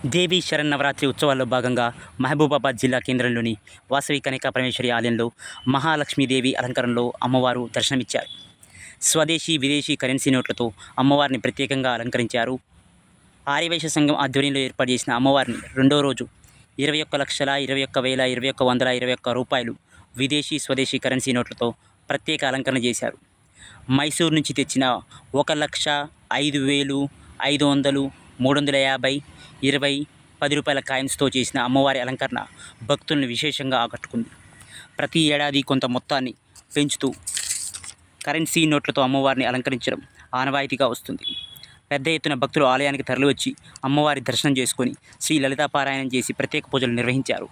దేవి శరన్నవరాత్రి ఉత్సవాల్లో భాగంగా మహబూబాబాద్ జిల్లా కేంద్రంలోని వాసవి కనికా పరమేశ్వరి ఆలయంలో మహాలక్ష్మీదేవి అలంకరణలో అమ్మవారు దర్శనమిచ్చారు. స్వదేశీ విదేశీ కరెన్సీ నోట్లతో అమ్మవారిని ప్రత్యేకంగా అలంకరించారు. ఆర్యవైశ్య సంఘం ఆధ్వర్యంలో ఏర్పాటు చేసిన అమ్మవారిని రెండో రోజు 21,21,21,121 రూపాయలు విదేశీ స్వదేశీ కరెన్సీ నోట్లతో ప్రత్యేక అలంకరణ చేశారు. మైసూరు నుంచి తెచ్చిన 1,05,500, 350, 20, 10 రూపాయల కాయిన్స్తో చేసిన అమ్మవారి అలంకరణ భక్తులను విశేషంగా ఆకట్టుకుంది. ప్రతి ఏడాది కొంత మొత్తాన్ని పెంచుతూ కరెన్సీ నోట్లతో అమ్మవారిని అలంకరించడం ఆనవాయితీగా వస్తుంది. పెద్ద ఎత్తున భక్తులు ఆలయానికి తరలివచ్చి అమ్మవారి దర్శనం చేసుకొని శ్రీ లలితాపారాయణం చేసి ప్రత్యేక పూజలు నిర్వహించారు.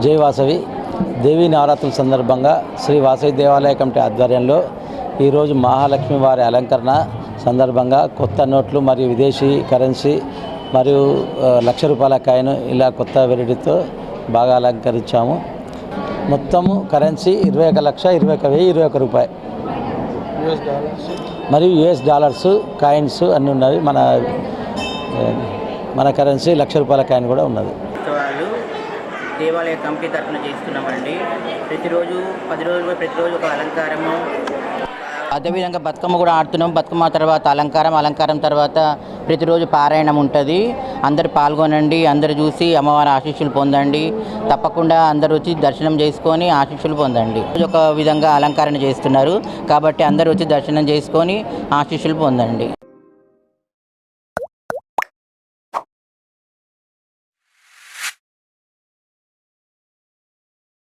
జై వాసవి దేవీ నవరాత్రుల సందర్భంగా శ్రీ వాసవి దేవాలయ కమిటీ ఆధ్వర్యంలో ఈరోజు మహాలక్ష్మి వారి అలంకరణ సందర్భంగా కొత్త నోట్లు మరియు విదేశీ కరెన్సీ మరియు ₹1,00,000 కాయిన్ ఇలా కొత్త వెరైటీతో బాగా అలంకరించాము. మొత్తము కరెన్సీ 21,21,021 రూపాయి మరియు US కాయిన్స్ అన్నీ ఉన్నవి. మన కరెన్సీ ₹1,00,000 కాయిన్ కూడా ఉన్నది. దేవాలయ కమిటీ తరఫున చేస్తున్నామండి. ప్రతిరోజు 10 రోజులు ప్రతిరోజు ఒక అలంకారము, అదేవిధంగా బతుకమ్మ కూడా ఆడుతున్నాం. బతుకమ్మ తర్వాత అలంకారం తర్వాత ప్రతిరోజు పారాయణం ఉంటుంది. అందరు పాల్గొనండి, అందరు చూసి అమ్మవారి ఆశీస్సులు పొందండి. తప్పకుండా అందరూ వచ్చి దర్శనం చేసుకొని ఆశీస్సులు పొందండి. ఒక విధంగా అలంకరణ చేస్తున్నారు కాబట్టి అందరూ వచ్చి దర్శనం చేసుకొని ఆశీస్సులు పొందండి.